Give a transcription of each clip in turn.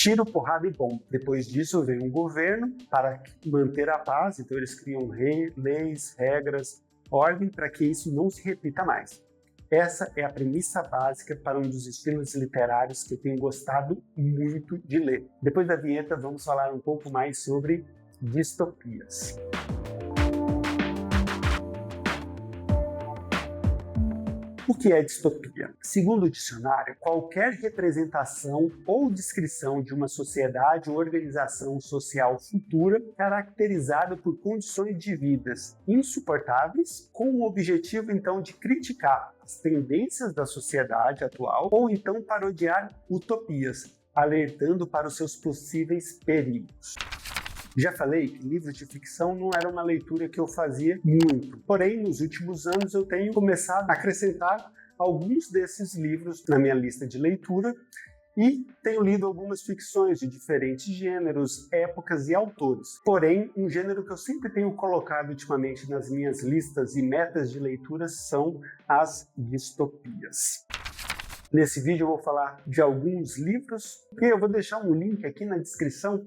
Tiro, porrada e bomba. Depois disso vem um governo para manter a paz, então eles criam leis, regras, ordem para que isso não se repita mais. Essa é a premissa básica para um dos estilos literários que eu tenho gostado muito de ler. Depois da vinheta, vamos falar um pouco mais sobre distopias. O que é distopia? Segundo o dicionário, qualquer representação ou descrição de uma sociedade ou organização social futura caracterizada por condições de vidas insuportáveis, com o objetivo então de criticar as tendências da sociedade atual ou então parodiar utopias, alertando para os seus possíveis perigos. Já falei que livros de ficção não era uma leitura que eu fazia muito, porém nos últimos anos eu tenho começado a acrescentar alguns desses livros na minha lista de leitura e tenho lido algumas ficções de diferentes gêneros, épocas e autores. Porém, um gênero que eu sempre tenho colocado ultimamente nas minhas listas e metas de leitura são as distopias. Nesse vídeo eu vou falar de alguns livros e eu vou deixar um link aqui na descrição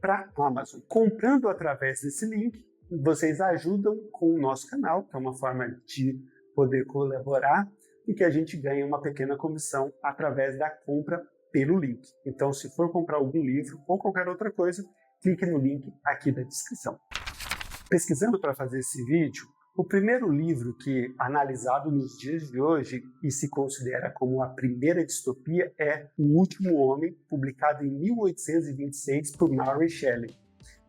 para a Amazon. Comprando através desse link, vocês ajudam com o nosso canal, que é uma forma de poder colaborar e que a gente ganha uma pequena comissão através da compra pelo link. Então, se for comprar algum livro ou qualquer outra coisa, clique no link aqui da descrição. Pesquisando para fazer esse vídeo, o primeiro livro que, analisado nos dias de hoje e se considera como a primeira distopia é O Último Homem, publicado em 1826 por Mary Shelley.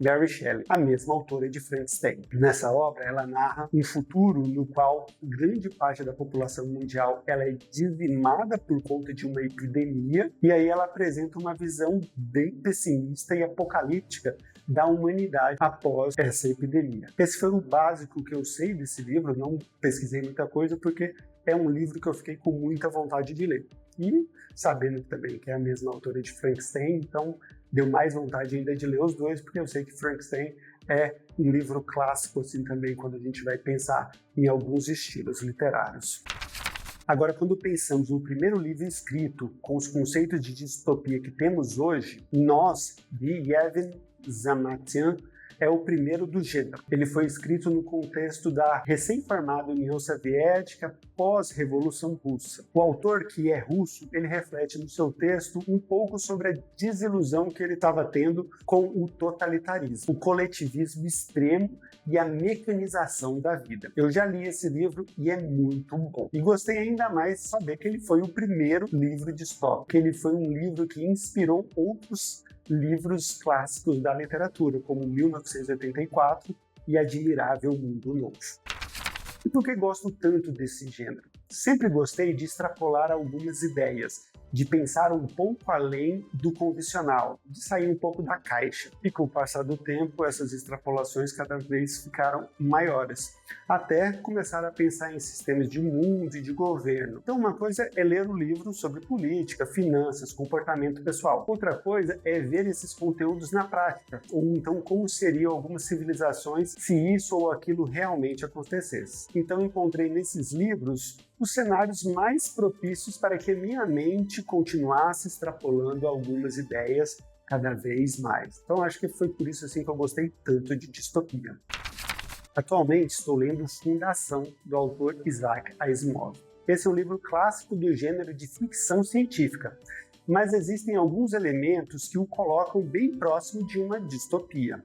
Mary Shelley, a mesma autora de Frankenstein. Nessa obra, ela narra um futuro no qual grande parte da população mundial ela é dizimada por conta de uma epidemia, e aí ela apresenta uma visão bem pessimista e apocalíptica da humanidade após essa epidemia. Esse foi o básico que eu sei desse livro, não pesquisei muita coisa porque é um livro que eu fiquei com muita vontade de ler. E sabendo também que é a mesma autora de Frankenstein, então deu mais vontade ainda de ler os dois, porque eu sei que Frankenstein é um livro clássico assim também quando a gente vai pensar em alguns estilos literários. Agora, quando pensamos no primeiro livro escrito com os conceitos de distopia que temos hoje, Nós, de Yevhen Zamyatin, é o primeiro do gênero. Ele foi escrito no contexto da recém-formada União Soviética pós-Revolução Russa. O autor, que é russo, ele reflete no seu texto um pouco sobre a desilusão que ele estava tendo com o totalitarismo, o coletivismo extremo e a mecanização da vida. Eu já li esse livro e é muito bom. E gostei ainda mais de saber que ele foi o primeiro livro distópico, que ele foi um livro que inspirou outros livros clássicos da literatura, como 1984 e Admirável Mundo Novo. E por que gosto tanto desse gênero? Sempre gostei de extrapolar algumas ideias, de pensar um pouco além do convencional, de sair um pouco da caixa. E com o passar do tempo, essas extrapolações cada vez ficaram maiores, até começar a pensar em sistemas de mundo e de governo. Então uma coisa é ler um livro sobre política, finanças, comportamento pessoal. Outra coisa é ver esses conteúdos na prática, ou então como seriam algumas civilizações se isso ou aquilo realmente acontecesse. Então encontrei nesses livros os cenários mais propícios para que a minha mente continuasse extrapolando algumas ideias cada vez mais. Então acho que foi por isso assim que eu gostei tanto de distopia. Atualmente estou lendo Fundação, do autor Isaac Asimov. Esse é um livro clássico do gênero de ficção científica, mas existem alguns elementos que o colocam bem próximo de uma distopia,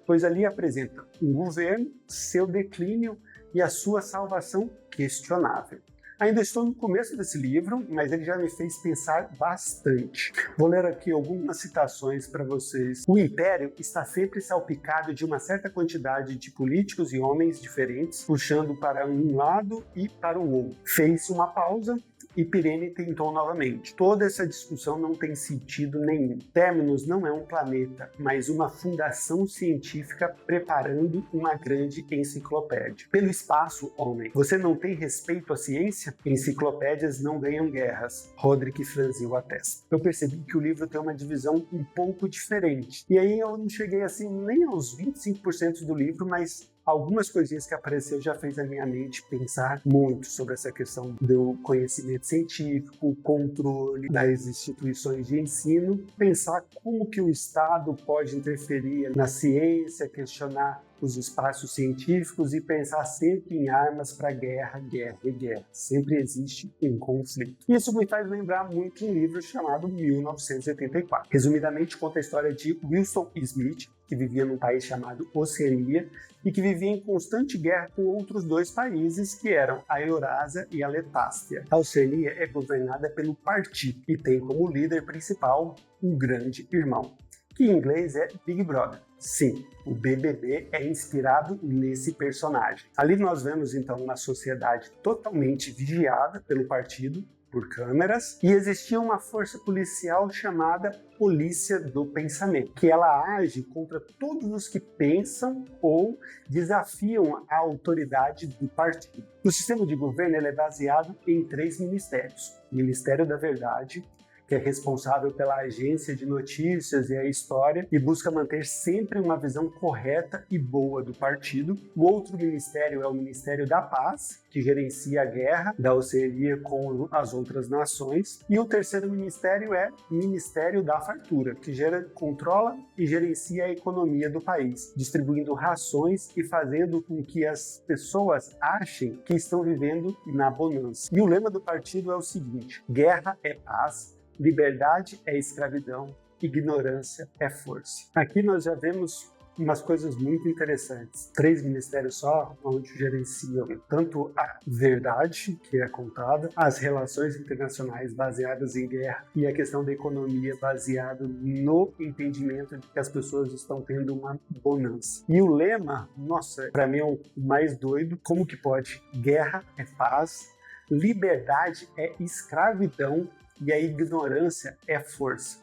pois ali apresenta um governo, seu declínio e a sua salvação questionável. Ainda estou no começo desse livro, mas ele já me fez pensar bastante. Vou ler aqui algumas citações para vocês. O Império está sempre salpicado de uma certa quantidade de políticos e homens diferentes, puxando para um lado e para o outro. Fez-se uma pausa e Pirene tentou novamente. Toda essa discussão não tem sentido nenhum. Terminus não é um planeta, mas uma fundação científica preparando uma grande enciclopédia. Pelo espaço, homem, você não tem respeito à ciência? Enciclopédias não ganham guerras. Roderick franziu a testa. Eu percebi que o livro tem uma divisão um pouco diferente. E aí eu não cheguei assim nem aos 25% do livro, mas algumas coisinhas que apareceu já fez a minha mente pensar muito sobre essa questão do conhecimento científico, o controle das instituições de ensino, pensar como que o Estado pode interferir na ciência, questionar os espaços científicos e pensar sempre em armas para guerra, guerra e guerra. Sempre existe um conflito. Isso me faz lembrar muito um livro chamado 1984. Resumidamente, conta a história de Wilson Smith, que vivia num país chamado Oceania e que vivia em constante guerra com outros dois países, que eram a Eurásia e a Letástia. A Oceania é governada pelo Partido e tem como líder principal um grande irmão, que em inglês é Big Brother. Sim, o BBB é inspirado nesse personagem. Ali nós vemos então uma sociedade totalmente vigiada pelo partido, por câmeras, e existia uma força policial chamada Polícia do Pensamento, que ela age contra todos os que pensam ou desafiam a autoridade do partido. O sistema de governo é baseado em 3 ministérios: o Ministério da Verdade, que é responsável pela agência de notícias e a história e busca manter sempre uma visão correta e boa do partido. O outro ministério é o Ministério da Paz, que gerencia a guerra da Oceania com as outras nações. E o terceiro ministério é o Ministério da Fartura, que controla e gerencia a economia do país, distribuindo rações e fazendo com que as pessoas achem que estão vivendo na bonança. E o lema do partido é o seguinte: guerra é paz, liberdade é escravidão, ignorância é força. Aqui nós já vemos umas coisas muito interessantes. 3 ministérios só, onde gerenciam tanto a verdade, que é contada, as relações internacionais baseadas em guerra e a questão da economia baseada no entendimento de que as pessoas estão tendo uma bonança. E o lema, nossa, para mim é o mais doido. Como que pode? Guerra é paz, liberdade é escravidão e a ignorância é força.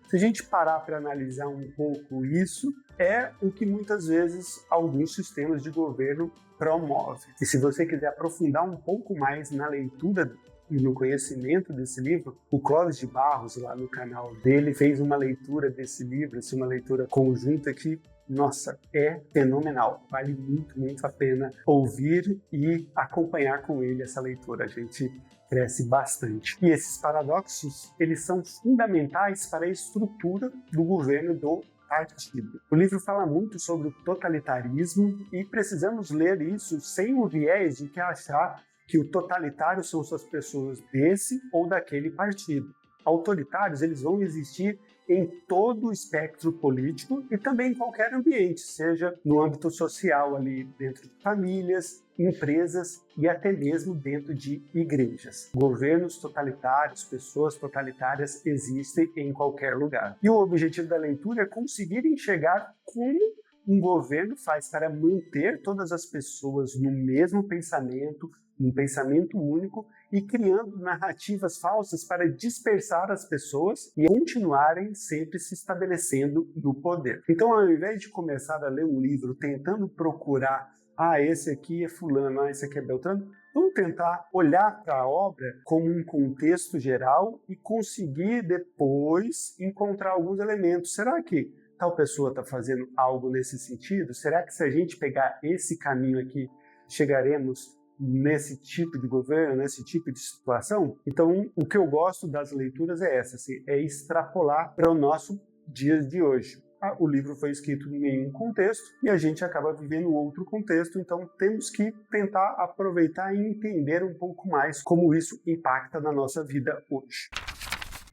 Se a gente parar para analisar um pouco isso, é o que muitas vezes alguns sistemas de governo promovem. E se você quiser aprofundar um pouco mais na leitura e no conhecimento desse livro, o Clóvis de Barros, lá no canal dele, fez uma leitura desse livro, uma leitura conjunta que, nossa, é fenomenal. Vale muito, muito a pena ouvir e acompanhar com ele essa leitura. A gente cresce bastante. E esses paradoxos, eles são fundamentais para a estrutura do governo do partido. O livro fala muito sobre o totalitarismo e precisamos ler isso sem o viés de que achar que o totalitário são só as pessoas desse ou daquele partido. Autoritários, eles vão existir em todo o espectro político e também em qualquer ambiente, seja no âmbito social, ali dentro de famílias, empresas e até mesmo dentro de igrejas. Governos totalitários, pessoas totalitárias existem em qualquer lugar. E o objetivo da leitura é conseguir enxergar como um governo faz para manter todas as pessoas no mesmo pensamento, num pensamento único, e criando narrativas falsas para dispersar as pessoas e continuarem sempre se estabelecendo no poder. Então, ao invés de começar a ler um livro tentando procurar, esse aqui é fulano, esse aqui é Beltrano, vamos tentar olhar para a obra como um contexto geral e conseguir depois encontrar alguns elementos. Será que tal pessoa está fazendo algo nesse sentido? Será que se a gente pegar esse caminho aqui, chegaremos nesse tipo de governo, nesse tipo de situação? Então, o que eu gosto das leituras é essa, assim, é extrapolar para o nosso dia de hoje. O livro foi escrito em um contexto e a gente acaba vivendo outro contexto, então temos que tentar aproveitar e entender um pouco mais como isso impacta na nossa vida hoje.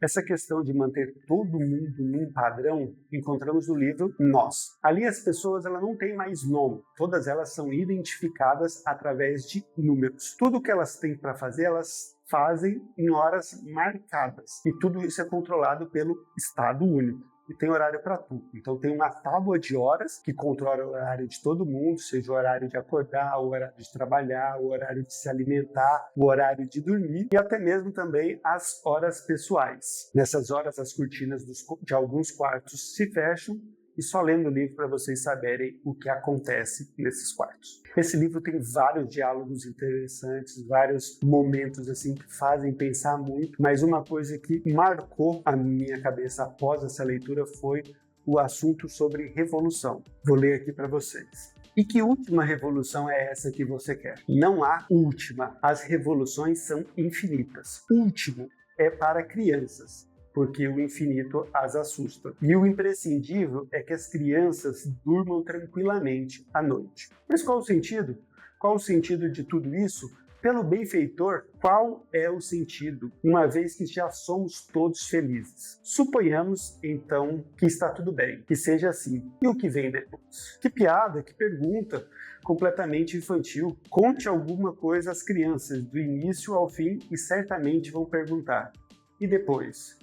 Essa questão de manter todo mundo num padrão, encontramos no livro Nós. Ali as pessoas não têm mais nome, todas elas são identificadas através de números. Tudo que elas têm para fazer, elas fazem em horas marcadas. E tudo isso é controlado pelo Estado Único. E tem horário para tudo. Então tem uma tábua de horas que controla o horário de todo mundo, seja o horário de acordar, o horário de trabalhar, o horário de se alimentar, o horário de dormir e até mesmo também as horas pessoais. Nessas horas as cortinas de alguns quartos se fecham e só lendo o livro para vocês saberem o que acontece nesses quartos. Esse livro tem vários diálogos interessantes, vários momentos assim que fazem pensar muito, mas uma coisa que marcou a minha cabeça após essa leitura foi o assunto sobre revolução. Vou ler aqui para vocês. E que última revolução é essa que você quer? Não há última. As revoluções são infinitas. Último é para crianças, porque o infinito as assusta. E o imprescindível é que as crianças durmam tranquilamente à noite. Mas qual o sentido? Qual o sentido de tudo isso? Pelo benfeitor, qual é o sentido, uma vez que já somos todos felizes? Suponhamos, então, que está tudo bem, que seja assim. E o que vem depois? Que piada, que pergunta, completamente infantil. Conte alguma coisa às crianças, do início ao fim, e certamente vão perguntar. E depois?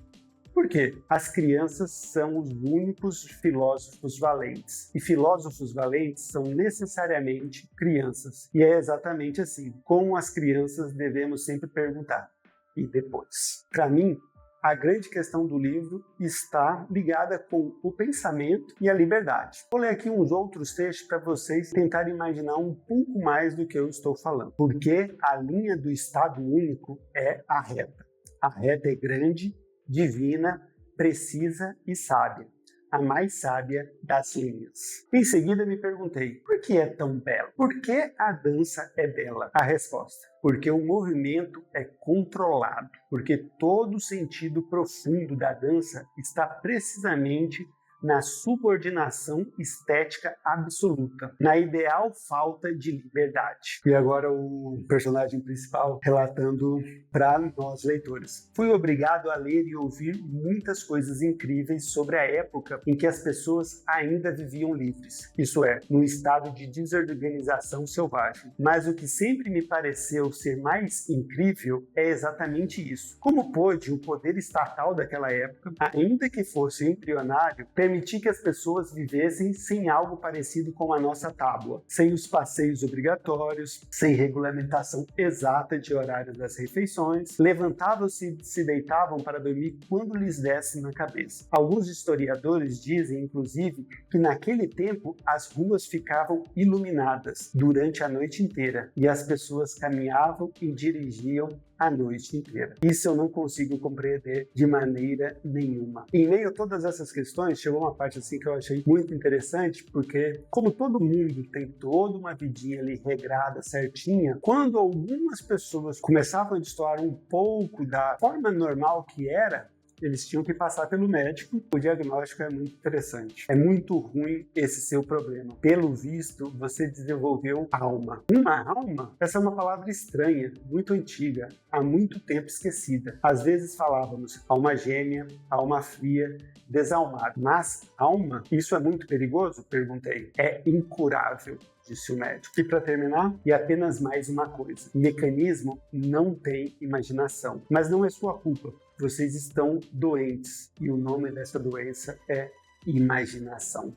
Por quê? As crianças são os únicos filósofos valentes. E filósofos valentes são necessariamente crianças. E é exatamente assim. Com as crianças devemos sempre perguntar. E depois? Para mim, a grande questão do livro está ligada com o pensamento e a liberdade. Vou ler aqui uns outros textos para vocês tentarem imaginar um pouco mais do que eu estou falando. Porque a linha do Estado único é a reta. A reta é grande, divina, precisa e sábia, a mais sábia das linhas. Em seguida me perguntei, por que é tão bela? Por que a dança é bela? A resposta, porque o movimento é controlado, porque todo o sentido profundo da dança está precisamente na subordinação estética absoluta, na ideal falta de liberdade. E agora o personagem principal relatando para nós leitores. Fui obrigado a ler e ouvir muitas coisas incríveis sobre a época em que as pessoas ainda viviam livres, isso é, num estado de desorganização selvagem. Mas o que sempre me pareceu ser mais incrível é exatamente isso. Como pôde o poder estatal daquela época, ainda que fosse embrionário, permitir que as pessoas vivessem sem algo parecido com a nossa tábua, sem os passeios obrigatórios, sem regulamentação exata de horário das refeições, levantavam-se e se deitavam para dormir quando lhes desse na cabeça. Alguns historiadores dizem, inclusive, que naquele tempo as ruas ficavam iluminadas durante a noite inteira e as pessoas caminhavam e dirigiam a noite inteira. Isso eu não consigo compreender de maneira nenhuma. Em meio a todas essas questões, chegou uma parte assim que eu achei muito interessante, porque como todo mundo tem toda uma vidinha ali regrada, certinha, quando algumas pessoas começavam a destoar um pouco da forma normal que era, eles tinham que passar pelo médico. O diagnóstico é muito interessante. É muito ruim esse seu problema. Pelo visto, você desenvolveu alma. Uma alma? Essa é uma palavra estranha, muito antiga, há muito tempo esquecida. Às vezes falávamos alma gêmea, alma fria, desalmado. Mas alma? Isso é muito perigoso? Perguntei. É incurável, disse o médico. E para terminar, e apenas mais uma coisa. O mecanismo não tem imaginação. Mas não é sua culpa. Vocês estão doentes. E o nome dessa doença é imaginação.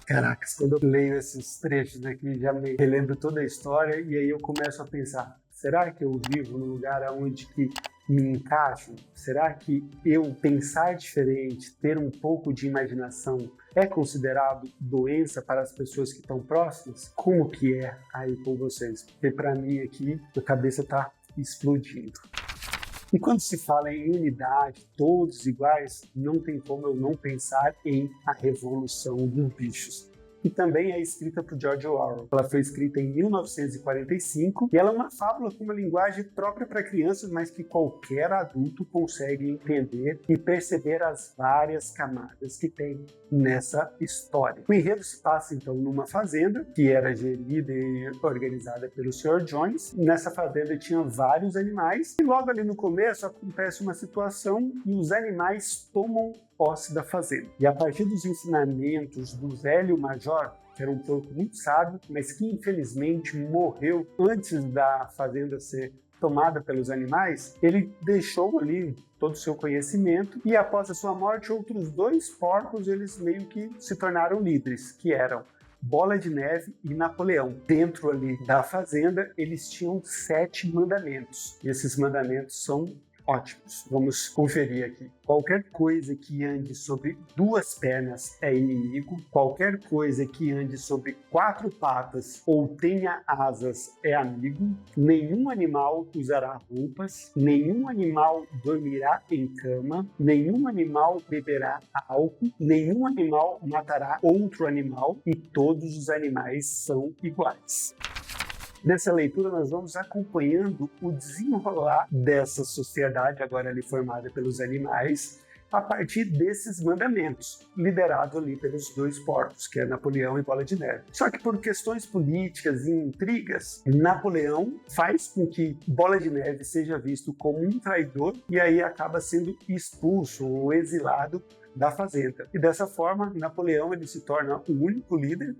Caracas, quando eu leio esses trechos aqui, já me relembro toda a história e aí eu começo a pensar, será que eu vivo num lugar onde que me encaixo? Será que eu pensar diferente, ter um pouco de imaginação, é considerado doença para as pessoas que estão próximas? Como que é aí com vocês? Porque para mim aqui, a cabeça está explodindo. E quando se fala em unidade, todos iguais, não tem como eu não pensar em A Revolução dos Bichos. E também é escrita por George Orwell. Ela foi escrita em 1945 e ela é uma fábula com uma linguagem própria para crianças, mas que qualquer adulto consegue entender e perceber as várias camadas que tem nessa história. O enredo se passa então numa fazenda que era gerida e organizada pelo Sr. Jones. Nessa fazenda tinha vários animais e logo ali no começo acontece uma situação e os animais tomam posse da fazenda. E a partir dos ensinamentos do velho major, que era um porco muito sábio, mas que infelizmente morreu antes da fazenda ser tomada pelos animais, ele deixou ali todo o seu conhecimento e após a sua morte, outros 2 porcos, eles meio que se tornaram líderes, que eram Bola de Neve e Napoleão. Dentro ali da fazenda, eles tinham 7 mandamentos. E esses mandamentos são ótimos. Vamos conferir aqui. Qualquer coisa que ande sobre 2 pernas é inimigo. Qualquer coisa que ande sobre 4 patas ou tenha asas é amigo. Nenhum animal usará roupas. Nenhum animal dormirá em cama. Nenhum animal beberá álcool. Nenhum animal matará outro animal. E todos os animais são iguais. Nessa leitura, nós vamos acompanhando o desenrolar dessa sociedade, agora ali formada pelos animais, a partir desses mandamentos, liderado ali pelos 2 porcos, que é Napoleão e Bola de Neve. Só que por questões políticas e intrigas, Napoleão faz com que Bola de Neve seja visto como um traidor e aí acaba sendo expulso ou exilado da fazenda. E dessa forma, Napoleão ele se torna o único líder.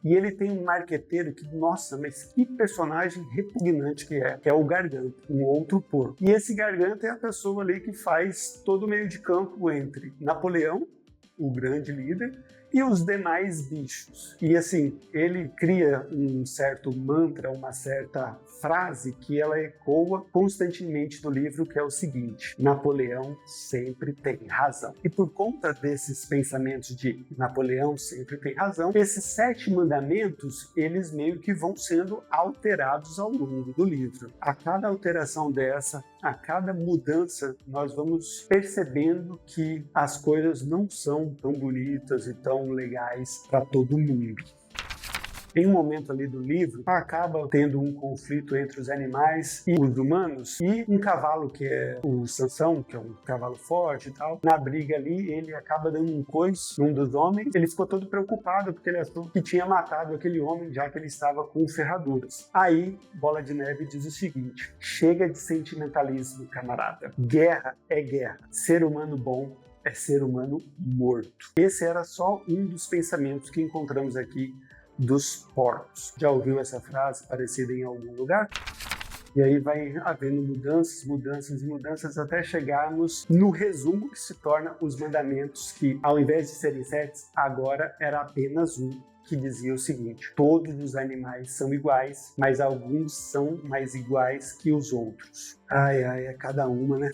E ele tem um marqueteiro que, nossa, mas que personagem repugnante que é o Garganto, um outro porco. E esse Garganto é a pessoa ali que faz todo o meio de campo entre Napoleão, o grande líder, e os demais bichos. E assim, ele cria um certo mantra, uma certa frase que ela ecoa constantemente no livro, que é o seguinte: Napoleão sempre tem razão. E por conta desses pensamentos de Napoleão sempre tem razão, esses 7 mandamentos, eles meio que vão sendo alterados ao longo do livro. A cada alteração dessa, a cada mudança, nós vamos percebendo que as coisas não são tão bonitas e tão legais para todo mundo. Em um momento ali do livro, acaba tendo um conflito entre os animais e os humanos, e um cavalo que é o Sansão, que é um cavalo forte e tal, na briga ali, ele acaba dando um coice num dos homens. Ele ficou todo preocupado porque ele achou que tinha matado aquele homem, já que ele estava com ferraduras. Aí, Bola de Neve diz o seguinte: chega de sentimentalismo, camarada. Guerra é guerra. Ser humano bom é ser humano morto. Esse era só um dos pensamentos que encontramos aqui dos porcos. Já ouviu essa frase parecida em algum lugar? E aí vai havendo mudanças, mudanças e mudanças até chegarmos no resumo que se torna os mandamentos, que ao invés de serem 7, agora era apenas um, que dizia o seguinte: todos os animais são iguais, mas alguns são mais iguais que os outros. Ai, é cada uma, né?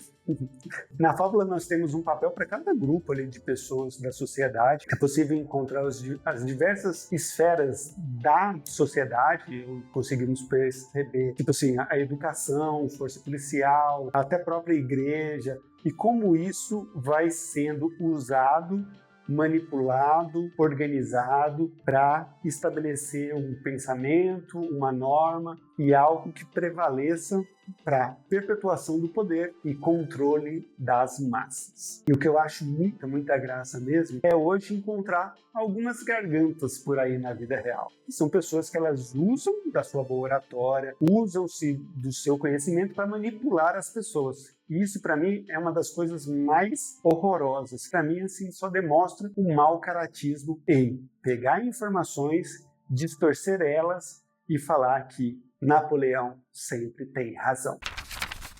Na fábula nós temos um papel para cada grupo ali de pessoas da sociedade. É possível encontrar as diversas esferas da sociedade. Conseguimos perceber, tipo assim, a educação, força policial, até a própria igreja, e como isso vai sendo usado, manipulado, organizado para estabelecer um pensamento, uma norma e algo que prevaleça para perpetuação do poder e controle das massas. E o que eu acho muita graça mesmo é hoje encontrar algumas gargantas por aí na vida real. São pessoas que elas usam da sua boa oratória, usam-se do seu conhecimento para manipular as pessoas. E isso, para mim, é uma das coisas mais horrorosas. Para mim, assim, só demonstra o mau caratismo em pegar informações, distorcer elas e falar que Napoleão sempre tem razão.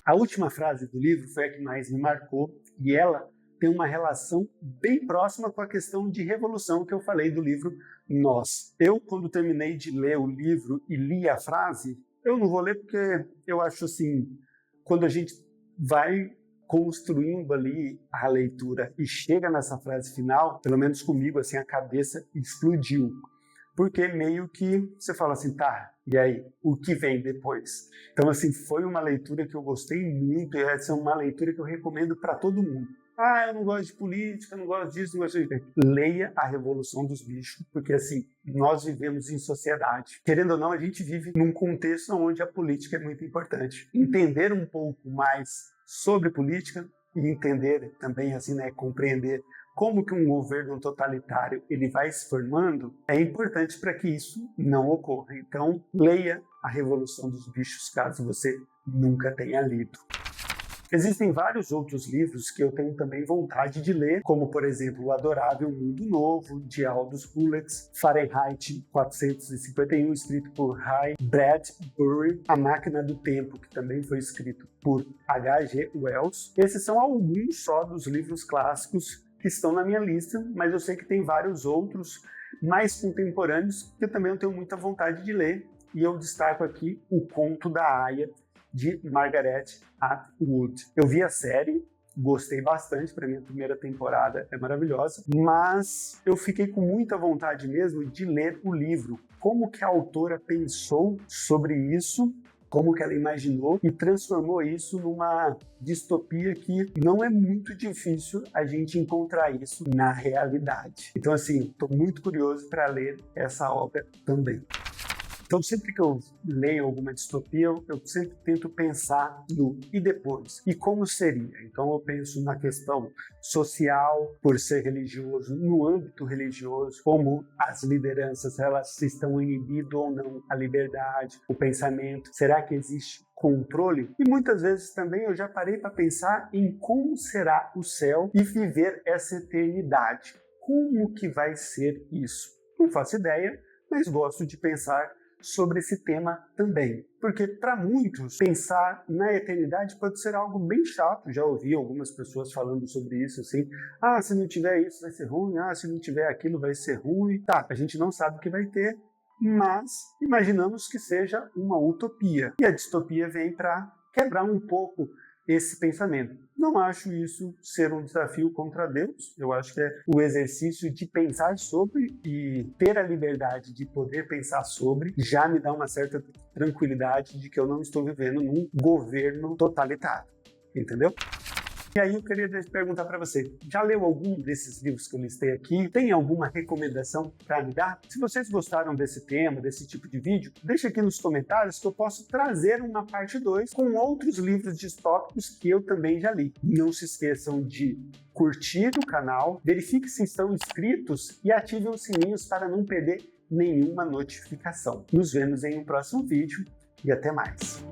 A última frase do livro foi a que mais me marcou, e ela tem uma relação bem próxima com a questão de revolução que eu falei do livro Nós. Eu, quando terminei de ler o livro e li a frase, eu não vou ler porque eu acho assim, quando a gente vai construindo ali a leitura e chega nessa frase final, pelo menos comigo, assim, a cabeça explodiu. Porque meio que você fala assim, tá, e aí, o que vem depois? Então, assim, foi uma leitura que eu gostei muito, e essa é uma leitura que eu recomendo para todo mundo. Ah, eu não gosto de política, não gosto disso, não gosto disso. Leia A Revolução dos Bichos, porque, assim, nós vivemos em sociedade. Querendo ou não, a gente vive num contexto onde a política é muito importante. Entender um pouco mais sobre política e entender também, assim, né, compreender como que um governo totalitário ele vai se formando, é importante para que isso não ocorra. Então, leia A Revolução dos Bichos, caso você nunca tenha lido. Existem vários outros livros que eu tenho também vontade de ler, como, por exemplo, O Adorável Mundo Novo, de Aldous Huxley, Fahrenheit 451, escrito por Ray Bradbury, A Máquina do Tempo, que também foi escrito por H.G. Wells. Esses são alguns só dos livros clássicos que estão na minha lista, mas eu sei que tem vários outros mais contemporâneos que eu também tenho muita vontade de ler, e eu destaco aqui O Conto da Aia, de Margaret Atwood. Eu vi a série, gostei bastante, para mim a primeira temporada é maravilhosa, mas eu fiquei com muita vontade mesmo de ler o livro. Como que a autora pensou sobre isso, como que ela imaginou e transformou isso numa distopia que não é muito difícil a gente encontrar isso na realidade. Então, assim, estou muito curioso para ler essa obra também. Então, sempre que eu leio alguma distopia, eu sempre tento pensar no e depois, e como seria. Então, eu penso na questão social, por ser religioso, no âmbito religioso, como as lideranças, elas estão inibindo ou não a liberdade, o pensamento. Será que existe controle? E muitas vezes também eu já parei para pensar em como será o céu e viver essa eternidade. Como que vai ser isso? Não faço ideia, mas gosto de pensar sobre esse tema também. Porque para muitos, pensar na eternidade pode ser algo bem chato. Já ouvi algumas pessoas falando sobre isso, assim, se não tiver isso vai ser ruim, se não tiver aquilo vai ser ruim. Tá, a gente não sabe o que vai ter, mas imaginamos que seja uma utopia. E a distopia vem para quebrar um pouco esse pensamento. Não acho isso ser um desafio contra Deus, eu acho que é o exercício de pensar sobre e ter a liberdade de poder pensar sobre já me dá uma certa tranquilidade de que eu não estou vivendo num governo totalitário, entendeu? E aí eu queria perguntar para você, já leu algum desses livros que eu listei aqui? Tem alguma recomendação para me dar? Se vocês gostaram desse tema, desse tipo de vídeo, deixa aqui nos comentários que eu posso trazer uma parte 2 com outros livros distópicos que eu também já li. Não se esqueçam de curtir o canal, verifique se estão inscritos e ativem os sininhos para não perder nenhuma notificação. Nos vemos em um próximo vídeo e até mais!